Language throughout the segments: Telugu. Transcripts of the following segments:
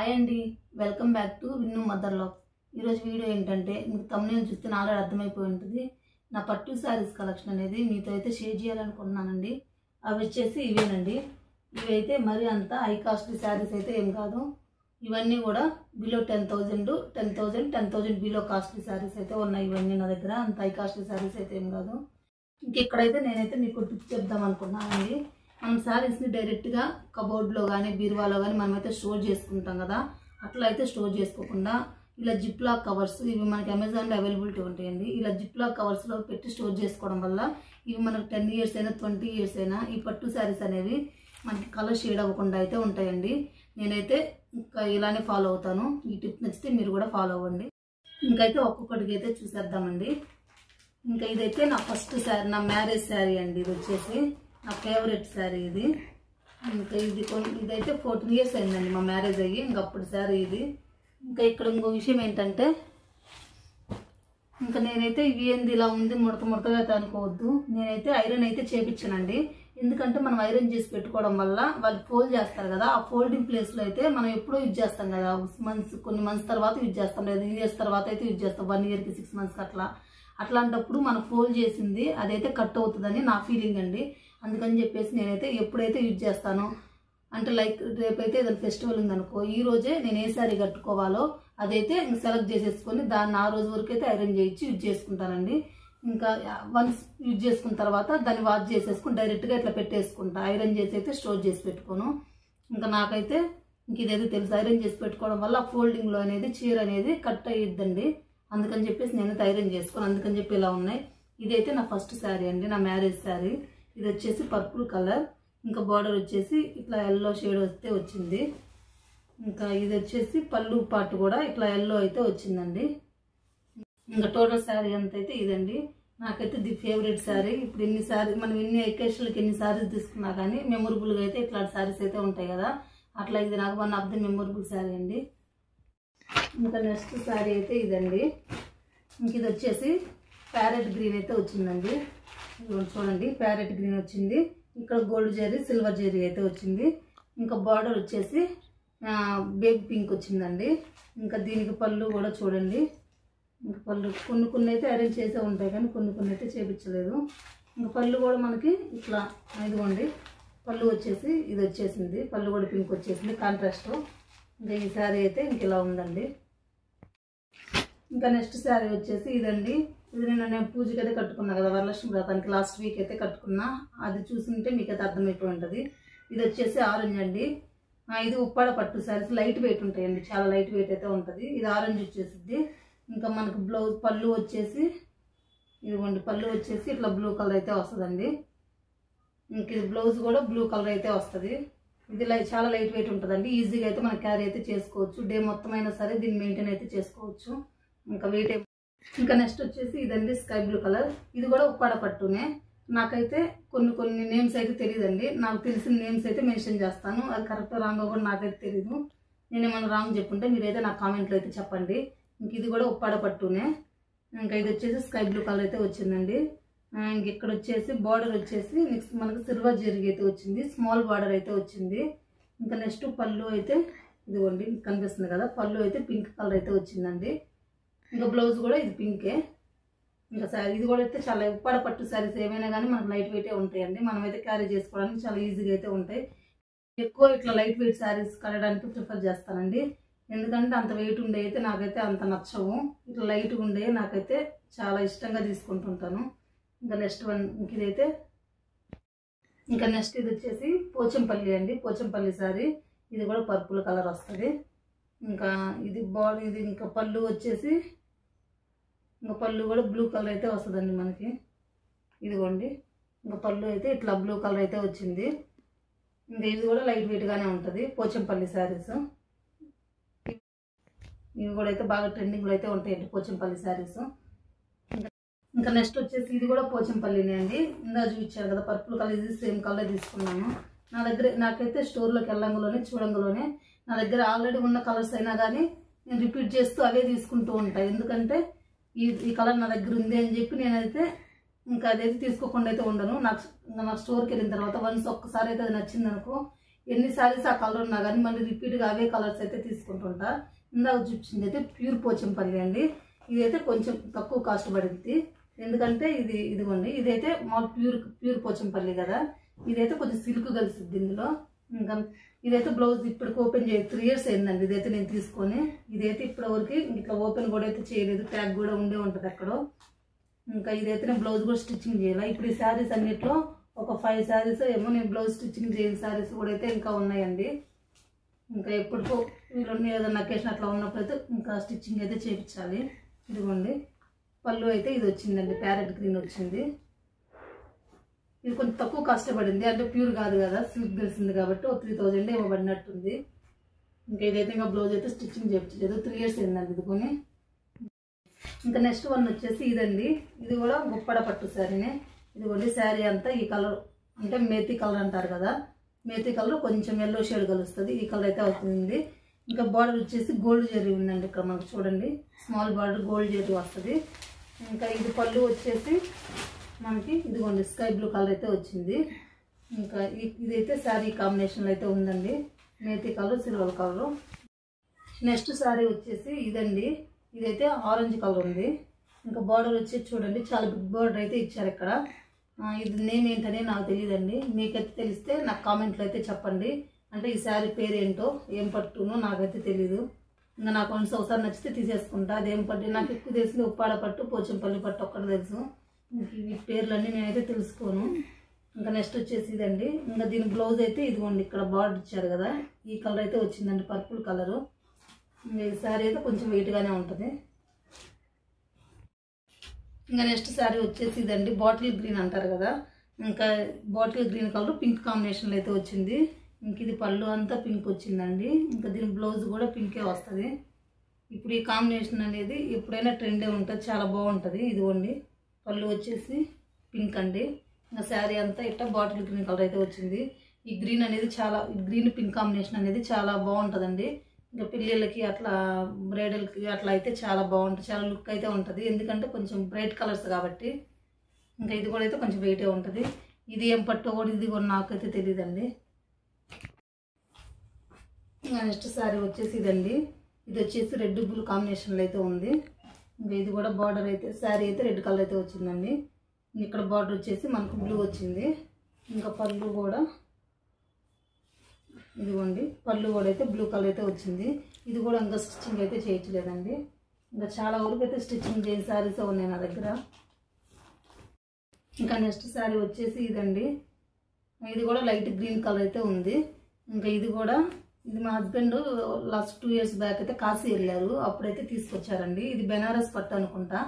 హాయ్ అండి, welcome back to Vinnu mother log. ఈరోజు వీడియో ఏంటంటే మీకు తమ్ముని చూస్తే ఆల్రెడీ అర్థమైపోయి ఉంటుంది. నా పట్టు శారీస్ కలెక్షన్ అనేది మీతో అయితే షేర్ చేయాలనుకుంటున్నానండి. అవి వచ్చేసి ఇవేనండి. ఇవైతే మరి అంత హై కాస్ట్లీ శారీస్ అయితే ఏం కాదు. ఇవన్నీ కూడా బిలో 10,000 బిలో కాస్ట్లీ శారీస్ అయితే ఉన్నాయి. ఇవన్నీ నా దగ్గర అంత హై కాస్ట్లీ శారీస్ అయితే ఏం కాదు. ఇక్కడైతే నేనైతే మీకు టిప్స్ చెప్దాం అనుకున్నానండి. మనం శారీస్ని డైరెక్ట్గా కబోర్డ్లో కానీ బీరువాలో కానీ మనమైతే స్టోర్ చేసుకుంటాం కదా, అట్లా అయితే స్టోర్ చేసుకోకుండా ఇలా జిప్ లాక్ కవర్స్, ఇవి మనకి అమెజాన్లో అవైలబిలిటీ ఉంటాయండి. ఇలా జిప్ లాక్ కవర్స్లో పెట్టి స్టోర్ చేసుకోవడం వల్ల ఇవి మనకు 10 years అయినా 20 years అయినా ఈ పట్టు శారీస్ అనేవి మనకి కలర్ షేడ్ అవ్వకుండా అయితే ఉంటాయండి. నేనైతే ఇంకా ఇలానే ఫాలో అవుతాను. ఈ టిప్ నచ్చితే మీరు కూడా ఫాలో అవ్వండి. ఇంకైతే ఒక్కొక్కటికి అయితే చూసేద్దామండి. ఇంకా ఇదైతే నా ఫస్ట్ శారీ, నా మ్యారేజ్ శారీ అండి. ఇది వచ్చేసి నా ఫేవరెట్ శారీ ఇది. ఇంకా ఇదైతే 14 years అయిందండి మా మ్యారేజ్ అయ్యి. ఇంకా అప్పుడు శారీ ఇది. ఇంకా ఇక్కడ ఇంకో విషయం ఏంటంటే, ఇంకా నేనైతే ఇవి ఏంది ఇలా ఉంది ముడతగా అయితే అనుకోవద్దు. నేనైతే ఐరన్ అయితే చేపించానండి. ఎందుకంటే మనం ఐరన్ చేసి పెట్టుకోవడం వల్ల వాళ్ళు ఫోల్డ్ చేస్తారు కదా, ఆ ఫోల్డింగ్ ప్లేస్లో అయితే మనం ఎప్పుడూ యూజ్ చేస్తాం కదా, కొన్ని మంత్స్ తర్వాత యూజ్ చేస్తాం, లేదా years తర్వాత అయితే యూజ్ చేస్తాం, 1 yearకి 6 monthsకి అట్లాంటప్పుడు మనం ఫోల్డ్ చేసింది అదైతే కట్ అవుతుందని నా ఫీలింగ్ అండి. అందుకని చెప్పేసి నేనైతే ఎప్పుడైతే యూజ్ చేస్తానో, అంటే లైక్ రేపైతే ఏదైనా ఫెస్టివల్ ఉందనుకో, ఈ రోజే నేను ఏ శారీ కట్టుకోవాలో అదైతే సెలెక్ట్ చేసేసుకొని దాన్ని ఆ రోజు వరకు అయితే ఐరన్ చేయించి యూజ్ చేసుకుంటానండి. ఇంకా వన్స్ యూజ్ చేసుకున్న తర్వాత దాన్ని వాష్ చేసేసుకుని డైరెక్ట్గా ఇట్లా పెట్టేసుకుంటా. ఐరన్ చేసి అయితే స్టోర్ చేసి పెట్టుకోను. ఇంకా నాకైతే ఇదైతే తెలుసు, ఐరన్ చేసి పెట్టుకోవడం వల్ల ఫోల్డింగ్లో అనేది చీర అనేది కట్ అయ్యిద్దండి. అందుకని చెప్పేసి నేనైతే ఐరన్ చేసుకోను. అందుకని చెప్పి ఇలా ఉన్నాయి. ఇదైతే నా ఫస్ట్ శారీ అండి, నా మ్యారేజ్ శారీ. ఇది వచ్చేసి పర్పుల్ కలర్, ఇంకా బార్డర్ వచ్చేసి ఇట్లా ఎల్లో షేడ్ వస్తే వచ్చింది. ఇంకా ఇది వచ్చేసి పళ్ళు పాటు కూడా ఇట్లా ఎల్లో అయితే వచ్చిందండి. ఇంకా టోటల్ శారీ అంత అయితే ఇదండి. నాకైతే ది ఫేవరెట్ శారీ. ఇప్పుడు ఎన్ని శారీ మనం ఎన్ని అకేషన్లకి ఎన్ని శారీస్ తీసుకున్నా కానీ మెమొరబుల్గా అయితే ఇట్లాంటి శారీస్ అయితే ఉంటాయి కదా, అట్లా ఇది నాకు one of the memorable sari అండి. ఇంకా నెక్స్ట్ శారీ అయితే ఇదండి. ఇంక ఇది వచ్చేసి ప్యారెట్ గ్రీన్ అయితే వచ్చిందండి. చూడండి, ప్యారెట్ గ్రీన్ వచ్చింది. ఇక్కడ గోల్డ్ జెరీ, సిల్వర్ జెరీ అయితే వచ్చింది. ఇంకా బార్డర్ వచ్చేసి బేబీ పింక్ వచ్చిందండి. ఇంకా దీనికి పళ్ళు కూడా చూడండి. ఇంకా పళ్ళు కొన్ని అయితే అరేంజ్ చేసే ఉంటాయి కానీ కొన్ని అయితే చేపించలేదు. ఇంకా పళ్ళు కూడా మనకి ఇట్లా ఇదిగోండి, పళ్ళు వచ్చేసి ఇది వచ్చేసింది. పళ్ళు కూడా పింక్ వచ్చేసింది కాంట్రాస్ట్. ఇంకా ఈ శారీ అయితే ఇంక ఇలా ఉందండి. ఇంకా నెక్స్ట్ శారీ వచ్చేసి ఇదండి. ఇది నేను పూజకి అయితే కట్టుకున్నా కదా, వరలక్ష్మి వ్రతానికి లాస్ట్ వీక్ అయితే కట్టుకున్నా. అది చూసుకుంటే మీకైతే అర్థమైపోయి ఉంటుంది. ఇది వచ్చేసి ఆరెంజ్ అండి. ఇది ఉప్పాడ పట్టు శారీస్ లైట్ వెయిట్ ఉంటాయండి, చాలా లైట్ వెయిట్ అయితే ఉంటుంది. ఇది ఆరెంజ్ వచ్చేసింది. ఇంకా మనకు బ్లౌజ్ పళ్ళు వచ్చేసి ఇదిగోండి, పళ్ళు వచ్చేసి ఇట్లా బ్లూ కలర్ అయితే వస్తుందండి. ఇంక ఇది బ్లౌజ్ కూడా బ్లూ కలర్ అయితే వస్తుంది. ఇది చాలా లైట్ వెయిట్ ఉంటుందండి. ఈజీగా అయితే మనం క్యారీ అయితే చేసుకోవచ్చు. డే మొత్తం అయినా సరే దీన్ని మెయింటైన్ అయితే చేసుకోవచ్చు. ఇంకా వెయిట్ ఇంకా నెక్స్ట్ వచ్చేసి ఇదండి, స్కై బ్లూ కలర్. ఇది కూడా ఉప్పాడ పట్టునే. నాకైతే కొన్ని నేమ్స్ అయితే తెలియదండి. నాకు తెలిసిన నేమ్స్ అయితే మెన్షన్ చేస్తాను. అది కరెక్ట్ రాంగ్ కూడా నాకైతే తెలీదు. నేనేమన్నా రాంగ్ చెప్పుంటే మీరైతే నా కామెంట్లో అయితే చెప్పండి. ఇంక ఇది కూడా ఉప్పాడ పట్టునే. ఇంకా ఇది వచ్చేసి స్కై బ్లూ కలర్ అయితే వచ్చిందండి. ఇంక ఇక్కడ వచ్చేసి బార్డర్ వచ్చేసి నెక్స్ట్ మనకు సిల్వర్ జెరీ అయితే వచ్చింది, స్మాల్ బార్డర్ అయితే వచ్చింది. ఇంకా నెక్స్ట్ పళ్ళు అయితే ఇదిగోండి కనిపిస్తుంది కదా, పళ్ళు అయితే పింక్ కలర్ అయితే వచ్చిందండి. ఇంకా బ్లౌజ్ కూడా ఇది పింకే. ఇంకా శారీ ఇది కూడా అయితే చాలా ఉప్పాడ పట్టు శారీస్ ఏమైనా కానీ మనకు లైట్ వెయిటే ఉంటాయండి. మనమైతే క్యారీ చేసుకోవడానికి చాలా ఈజీగా అయితే ఉంటాయి. ఎక్కువ ఇట్లా లైట్ వెయిట్ శారీస్ కట్టడానికి ప్రిఫర్ చేస్తానండి. ఎందుకంటే అంత వెయిట్ ఉండే అయితే నాకైతే అంత నచ్చవు. ఇట్లా లైట్గా ఉండే నాకైతే చాలా ఇష్టంగా తీసుకుంటుంటాను. ఇంకా నెక్స్ట్ వన్ ఇదైతే ఇంకా నెక్స్ట్ ఇది వచ్చేసి పోచంపల్లి అండి, పోచంపల్లి శారీ. ఇది కూడా పర్పుల్ కలర్ వస్తుంది. ఇంకా ఇది బాడీ, ఇది ఇంకా పళ్ళు వచ్చేసి ఇంకా పళ్ళు కూడా బ్లూ కలర్ అయితే వస్తుందండి మనకి. ఇదిగోండి, ఇంకా పళ్ళు అయితే ఇట్లా బ్లూ కలర్ అయితే వచ్చింది. ఇంకా ఇది కూడా లైట్ వెయిట్గానే ఉంటుంది పోచంపల్లి శారీస్. ఇవి కూడా అయితే బాగా ట్రెండింగ్లో అయితే ఉంటాయండి పోచంపల్లి శారీస్. ఇంకా నెక్స్ట్ వచ్చేసి ఇది కూడా పోచంపల్లినే అండి. ఇందా చూపించారు కదా పర్పుల్ కలర్, ఇది సేమ్ కలర్ తీసుకున్నాను. నాకైతే స్టోర్లోకి చూడంగానే నా దగ్గర ఆల్రెడీ ఉన్న కలర్స్ అయినా కానీ నేను రిపీట్ చేస్తూ అవే తీసుకుంటూ ఉంటాను. ఎందుకంటే ఈ కలర్ నా దగ్గర ఉంది అని చెప్పి నేనైతే ఇంకా అదైతే తీసుకోకుండా అయితే ఉండను. నాకు స్టోర్కి వెళ్ళిన తర్వాత వన్స్ ఒక్కసారి అయితే అది నచ్చింది అనుకో, ఎన్ని సారీస్ ఆ కలర్ ఉన్నా కానీ మళ్ళీ రిపీట్గా అవే కలర్స్ అయితే తీసుకుంటుంటా. ఇందాక చూపించింది అయితే ప్యూర్ పోచంపల్లి అండి. ఇదైతే కొంచెం తక్కువ కాస్ట్ పడింది, ఎందుకంటే ఇదిగోండి ఇదైతే మామూలు ప్యూర్ పోచంపల్లి కదా, ఇదైతే కొంచెం సిల్క్ కలిసిద్ది ఇందులో. ఇంకా ఇదైతే బ్లౌజ్ ఇప్పటికి ఓపెన్ చేయ 3 years అయిందండి ఇదైతే నేను తీసుకొని. ఇదైతే ఇప్పటివరకు ఇట్లా ఓపెన్ కూడా అయితే చేయలేదు, ట్యాగ్ కూడా ఉండే ఉంటుంది అక్కడ. ఇంకా ఇదైతే నేను బ్లౌజ్ కూడా స్టిచ్చింగ్ చేయాలి. ఇప్పుడు ఈ శారీస్ అన్నిట్లో ఒక 5 శారీస్ ఏమో నేను బ్లౌజ్ స్టిచ్చింగ్ చేయని శారీస్ కూడా అయితే ఇంకా ఉన్నాయండి. ఇంకా ఎప్పటికో వీళ్ళు ఏదైనా అకేషన్ అట్లా ఉన్నప్పుడు అయితే ఇంకా స్టిచ్చింగ్ అయితే చేయించాలి. ఇదిగోండి పళ్ళు అయితే ఇది వచ్చిందండి, ప్యారెట్ గ్రీన్ వచ్చింది. ఇది కొంచెం తక్కువ కష్టపడింది, అంటే ప్యూర్ కాదు కదా, సిల్క్ తెలిసింది కాబట్టి 3000 ఏమో పడినట్టుంది. ఇంకా ఇదైతే ఇంకా బ్లౌజ్ అయితే స్టిచ్చింగ్ చేయించలేదు, 3 years అయిందండి ఇది కొని. ఇంకా నెక్స్ట్ వన్ వచ్చేసి ఇదండి, ఇది కూడా గుప్పడ పట్టు శారీనే. ఇదిగోండి శారీ అంతా ఈ కలర్ అంటే మేతి కలర్ అంటారు కదా, మేతి కలర్ కొంచెం ఎల్లో షేడ్ కలుస్తుంది, ఈ కలర్ అయితే అవుతుంది. ఇంకా బార్డర్ వచ్చేసి గోల్డ్ జరీ ఉందండి ఇక్కడ మనకు చూడండి, స్మాల్ బార్డర్ గోల్డ్ జరీ వస్తుంది. ఇంకా ఇది పళ్ళు వచ్చేసి మనకి ఇదిగోండి స్కై బ్లూ కలర్ అయితే వచ్చింది. ఇంకా ఇదైతే శారీ కాంబినేషన్లో అయితే ఉందండి, methi colour silver colour. Next sari వచ్చేసి ఇదండి, ఇదైతే ఆరెంజ్ కలర్ ఉంది. ఇంకా బార్డర్ వచ్చేసి చూడండి చాలా బిగ్ బార్డర్ అయితే ఇచ్చారు ఇక్కడ. ఇది నేమ్ ఏంటనే నాకు తెలియదండి, మీకైతే తెలిస్తే నాకు కామెంట్లో అయితే చెప్పండి. అంటే ఈ శారీ పేరు ఏంటో ఏం పట్టునో నాకైతే తెలీదు. ఇంకా నాకు కొంచెం ఒకసారి నచ్చితే తీసేసుకుంటా. అదేం పట్టు నాకు ఎక్కువ తెలిసింది ఉప్పాడ పట్టు, పోచంపల్లి పట్టు ఒక్కటి తెలుసు, ఈ పేర్లన్నీ నేనైతే తెలుసుకోను. ఇంకా నెక్స్ట్ వచ్చేసి ఇదండి, ఇంకా దీని బ్లౌజ్ అయితే ఇదిగోండి ఇక్కడ బార్డర్ ఇచ్చారు కదా, ఈ కలర్ అయితే వచ్చిందండి, పర్పుల్ కలరు. ఇంకా ఈ శారీ అయితే కొంచెం వెయిట్గానే ఉంటుంది. ఇంకా నెక్స్ట్ శారీ వచ్చేసి ఇదండి, బాటిల్ గ్రీన్ అంటారు కదా, ఇంకా బాటిల్ గ్రీన్ కలర్ పింక్ కాంబినేషన్లో అయితే వచ్చింది. ఇంక ఇది పళ్ళు అంతా పింక్ వచ్చిందండి, ఇంకా దీని బ్లౌజ్ కూడా పింకే వస్తుంది. ఇప్పుడు ఈ కాంబినేషన్ అనేది ఎప్పుడైనా ట్రెండే ఉంటుంది, చాలా బాగుంటుంది. ఇదిగోండి పళ్ళు వచ్చేసి పింక్ అండి, ఇంకా శారీ అంతా ఇట్లా బాటిల్ గ్రీన్ కలర్ అయితే వచ్చింది. ఈ గ్రీన్ అనేది గ్రీన్ పింక్ కాంబినేషన్ అనేది చాలా బాగుంటుందండి. ఇంకా పిల్లలకి అట్లా బ్రైడల్కి అట్లా అయితే చాలా బాగుంటుంది, చాలా లుక్ అయితే ఉంటుంది, ఎందుకంటే కొంచెం బ్రైట్ కలర్స్ కాబట్టి. ఇంకా ఇది కూడా అయితే కొంచెం వెయిటే ఉంటుంది. ఇది ఏం పట్టో కూడా ఇది కూడా నాకైతే తెలియదండి. ఇంకా నెక్స్ట్ శారీ వచ్చేసి ఇదండి, ఇది వచ్చేసి రెడ్ బ్లూ కాంబినేషన్లో అయితే ఉంది. ఇంకా ఇది కూడా బార్డర్ అయితే శారీ అయితే రెడ్ కలర్ అయితే వచ్చిందండి. ఇక్కడ బార్డర్ వచ్చేసి మనకు బ్లూ వచ్చింది. ఇంకా పళ్ళు కూడా ఇదిగోండి, పళ్ళు కూడా అయితే బ్లూ కలర్ అయితే వచ్చింది. ఇది కూడా ఇంకా స్టిచ్చింగ్ అయితే చేయట్లేదండి, ఇంకా చాలా వరకు అయితే స్టిచ్చింగ్ చేయని శారీస్ ఉన్నాయి నా దగ్గర. ఇంకా నెక్స్ట్ శారీ వచ్చేసి ఇదండి, ఇది కూడా లైట్ గ్రీన్ కలర్ అయితే ఉంది. ఇంకా ఇది మా హస్బెండ్ లాస్ట్ 2 years బ్యాక్ అయితే కాశీ వెళ్ళారు, అప్పుడైతే తీసుకొచ్చారండి. ఇది బెనారస్ పట్టు అనుకుంటా.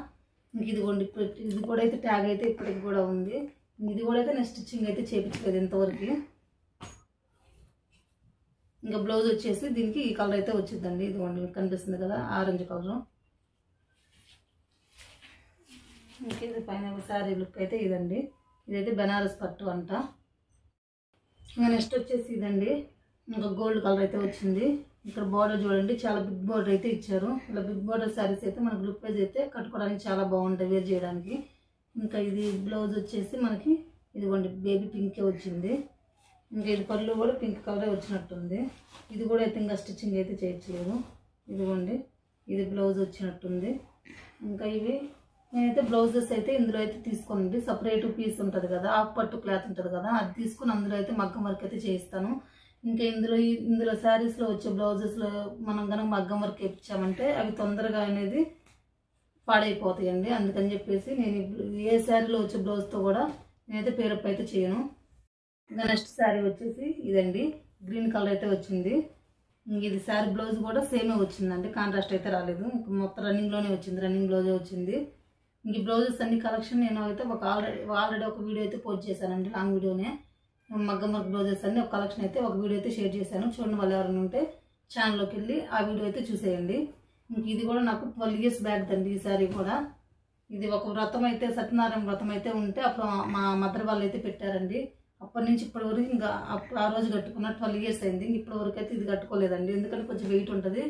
ఇంక ఇదిగోండి ఇది కూడా అయితే ట్యాగ్ అయితే ఇప్పటికి కూడా ఉంది. ఇది కూడా అయితే నేను స్టిచ్చింగ్ అయితే చేయించలేదు ఇంతవరకు. ఇంకా బ్లౌజ్ వచ్చేసి దీనికి ఈ కలర్ అయితే వచ్చిందండి, ఇదిగోండి మీకు కనిపిస్తుంది కదా ఆరెంజ్ కలర్. ఇంకా ఇది పైన శారీ లుక్ అయితే ఇదండి, ఇదైతే బెనారస్ పట్టు అంట. ఇంకా నెక్స్ట్ వచ్చేసి ఇదండి, ఇంకా గోల్డ్ కలర్ అయితే వచ్చింది. ఇక్కడ బార్డర్ చూడండి చాలా బిగ్ బార్డర్ అయితే ఇచ్చారు. ఇలా బిగ్ బార్డర్ శారీస్ అయితే మనకు లుక్ వైజ్ అయితే కట్టుకోవడానికి చాలా బాగుంటాయి, వేర్ చేయడానికి. ఇంకా ఇది బ్లౌజ్ వచ్చేసి మనకి ఇదిగోండి బేబీ పింకే వచ్చింది. ఇంకా ఇది పళ్ళు కూడా పింక్ కలరే వచ్చినట్టుంది. ఇది కూడా అయితే ఇంకా స్టిచ్చింగ్ అయితే చేయట్లేదు. ఇదిగోండి ఇది బ్లౌజ్ వచ్చినట్టుంది. ఇంకా ఇవి నేనైతే బ్లౌజెస్ అయితే ఇందులో అయితే తీసుకోండి, సపరేట్ పీస్ ఉంటుంది కదా, హాఫ్ పట్టు క్లాత్ ఉంటుంది కదా, అది తీసుకుని అందులో అయితే మగ్గం వర్క్ అయితే చేయిస్తాను. ఇంకా ఇందులో శారీస్లో వచ్చే బ్లౌజెస్లో మనం కనుక మగ్గం వర్క్ వేయించామంటే అవి తొందరగా అనేది పాడైపోతాయండి. అందుకని చెప్పేసి నేను ఏ శారీలో వచ్చే బ్లౌజ్తో కూడా నేనైతే పేరప్ అయితే చేయను. ఇంకా నెక్స్ట్ శారీ వచ్చేసి ఇదండి, గ్రీన్ కలర్ అయితే వచ్చింది. ఇది శారీ బ్లౌజ్ కూడా సేమే వచ్చిందండి, కాంట్రాస్ట్ అయితే రాలేదు. మొత్తం రన్నింగ్లోనే వచ్చింది, రన్నింగ్ బ్లౌజే వచ్చింది. ఇంక ఈ బ్లౌజెస్ అన్ని కలెక్షన్ నేను అయితే ఆల్రెడీ ఒక వీడియో అయితే పోస్ట్ చేశానండి, లాంగ్ వీడియోనే. మగ్గం వర్క్ బ్లౌజెస్ అన్ని ఒక కలెక్షన్ అయితే ఒక వీడియో అయితే షేర్ చేశాను, చూడండి వాళ్ళు ఎవరైనా ఉంటే ఛానల్లోకి వెళ్ళి ఆ వీడియో అయితే చూసేయండి. ఇంక ఇది కూడా నాకు 12 years బ్యాక్ దండి ఈ శారీ కూడా. ఇది ఒక వ్రతం అయితే సత్యనారాయణ వ్రతం అయితే ఉంటే అప్పుడు మా మదర్ వాళ్ళు అయితే పెట్టారండి. అప్పటి నుంచి ఇప్పటి వరకు ఇంకా అప్పుడు ఆ రోజు కట్టుకున్న 12 years అయింది. ఇప్పటి వరకు అయితే ఇది కట్టుకోలేదండి, ఎందుకంటే కొంచెం వెయిట్ ఉంటుంది.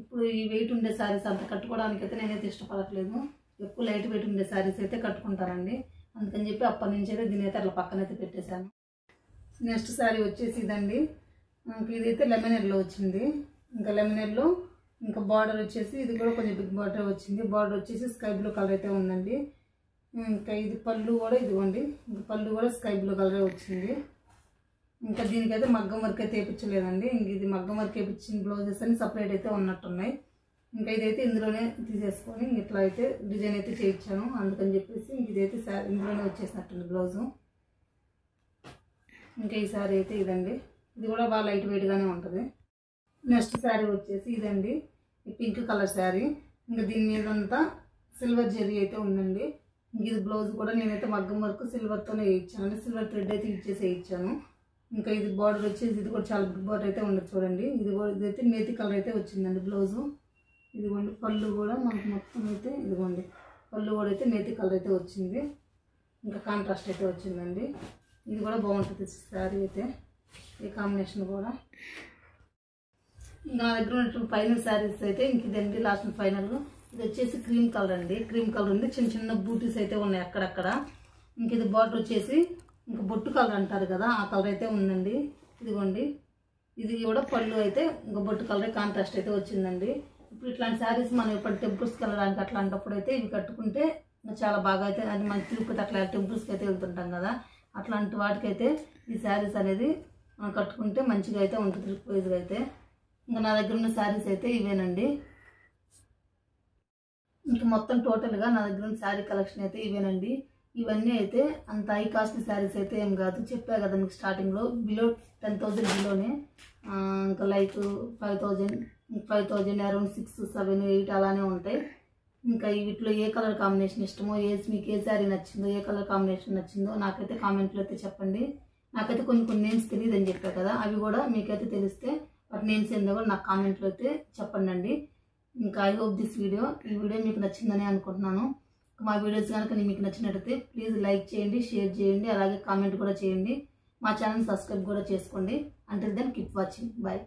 ఇప్పుడు ఈ వెయిట్ ఉండే శారీస్ అంత కట్టుకోవడానికి అయితే నేనైతే ఇష్టపడట్లేదు, ఎక్కువ లైట్ వెయిట్ ఉండే శారీస్ అయితే కట్టుకుంటానండి. అందుకని చెప్పి అప్పటి నుంచి అయితే దీని అయితే అట్లా పక్కనైతే పెట్టేశాను. నెక్స్ట్ శారీ వచ్చేసి ఇదండి, ఇంకా ఇదైతే లెమన్ ఎల్లో వచ్చింది. ఇంకా లెమన్ ఎల్లో ఇంకా బార్డర్ వచ్చేసి ఇది కూడా కొంచెం బిగ్ బార్డర్ వచ్చింది. బార్డర్ వచ్చేసి స్కై బ్లూ కలర్ అయితే ఉందండి. ఇంకా ఇది పళ్ళు కూడా ఇదిగోండి, ఇంకా పళ్ళు కూడా స్కై బ్లూ కలరే వచ్చింది. ఇంకా దీనికైతే మగ్గం వర్క్ అయితే వేయించలేదండి. ఇంక ఇది మగ్గం వర్క్ వేయించిన బ్లౌజెస్ అని సపరేట్ అయితే ఉన్నట్టున్నాయి. ఇంకా ఇదైతే ఇందులోనే తీసేసుకొని ఇట్లా అయితే డిజైన్ అయితే చేయించాను. అందుకని చెప్పేసి ఇంక ఇదైతే ఇందులోనే వచ్చేసినట్టుంది బ్లౌజు. ఇంకా ఈ శారీ అయితే ఇదండి, ఇది కూడా బాగా లైట్ వెయిట్గానే ఉంటుంది. నెక్స్ట్ శారీ వచ్చేసి ఇదండి, ఈ పింక్ కలర్ శారీ. ఇంకా దీని మీదంతా సిల్వర్ జెరీ అయితే ఉందండి. ఇంక ఇది బ్లౌజ్ కూడా నేనైతే మగ్గం వర్క్ సిల్వర్తోనే వేయించాను, అంటే సిల్వర్ థ్రెడ్ అయితే ఇచ్చేసి వేయించాను. ఇంకా ఇది బార్డర్ వచ్చేసి ఇది కూడా చాలా బిగ్ బార్డర్ అయితే ఉండదు చూడండి. ఇదైతే మేతి కలర్ అయితే వచ్చిందండి బ్లౌజు. ఇదిగోండి పళ్ళు కూడా మనకు మొత్తం అయితే ఇదిగోండి పళ్ళు కూడా అయితే మేతి కలర్ అయితే వచ్చింది. ఇంకా కాంట్రాస్ట్ అయితే వచ్చిందండి. ఇది కూడా బాగుంటుంది శారీ అయితే, ఈ కాంబినేషన్ కూడా. ఇంకా నా దగ్గర ఉన్నటువంటి ఫైనల్ శారీస్ అయితే ఇంక ఇదండి లాస్ట్ ఫైనల్. ఇది వచ్చేసి క్రీమ్ కలర్ అండి, క్రీమ్ కలర్ ఉంది. చిన్న చిన్న బూటీస్ అయితే ఉన్నాయి అక్కడక్కడ. ఇంక ఇది బార్డర్ వచ్చేసి ఇంకా బొట్టు కలర్ అంటారు కదా, ఆ కలర్ అయితే ఉందండి. ఇదిగోండి ఇది కూడా పళ్ళు అయితే ఇంకా బొట్టు కలర్ కాంట్రాస్ట్ అయితే వచ్చిందండి. ఇప్పుడు ఇట్లాంటి శారీస్ మనం ఇప్పుడు టెంపుల్స్కి వెళ్ళడానికి అట్లాంటప్పుడు అయితే ఇవి కట్టుకుంటే చాలా బాగా అయితే, అది మన తిరుపతి అట్లా టెంపుల్స్కి అయితే వెళ్తుంటాం కదా, అట్లాంటి వాటికైతే ఈ శారీస్ అనేది మనం కట్టుకుంటే మంచిగా అయితే ఉంటుంది లుక్ వైజ్గా అయితే. ఇంకా నా దగ్గర ఉన్న శారీస్ అయితే ఇవేనండి. ఇంకా మొత్తం టోటల్గా నా దగ్గర ఉన్న శారీ కలెక్షన్ అయితే ఇవేనండి. ఇవన్నీ అయితే అంత హై కాస్ట్ శారీస్ అయితే ఏం కాదు, చెప్పా కదా మీకు స్టార్టింగ్లో, బిలో 10,000 బిలోనే. ఇంకా లైక్ 5,000 అరౌండ్ 6, 7, 8 అలానే ఉంటాయి. ఇంకా వీటిలో ఏ కలర్ కాంబినేషన్ ఇష్టమో, మీకు ఏ శారీ నచ్చిందో, ఏ కలర్ కాంబినేషన్ నచ్చిందో నాకైతే కామెంట్లో అయితే చెప్పండి. నాకైతే కొన్ని నేమ్స్ తెలియదు అని చెప్పా కదా, అవి కూడా మీకైతే తెలిస్తే వాటి నేమ్స్ ఏందో కూడా నాకు కామెంట్లో అయితే చెప్పండి. ఇంకా ఐ హోప్ దిస్ వీడియో, ఈ వీడియో మీకు నచ్చిందని అనుకుంటున్నాను. మా వీడియోస్ కనుక మీకు నచ్చినట్టయితే ప్లీజ్ లైక్ చేయండి, షేర్ చేయండి, అలాగే కామెంట్ కూడా చేయండి. మా ఛానల్ సబ్స్క్రైబ్ కూడా చేసుకోండి. Until then keep watching. Bye.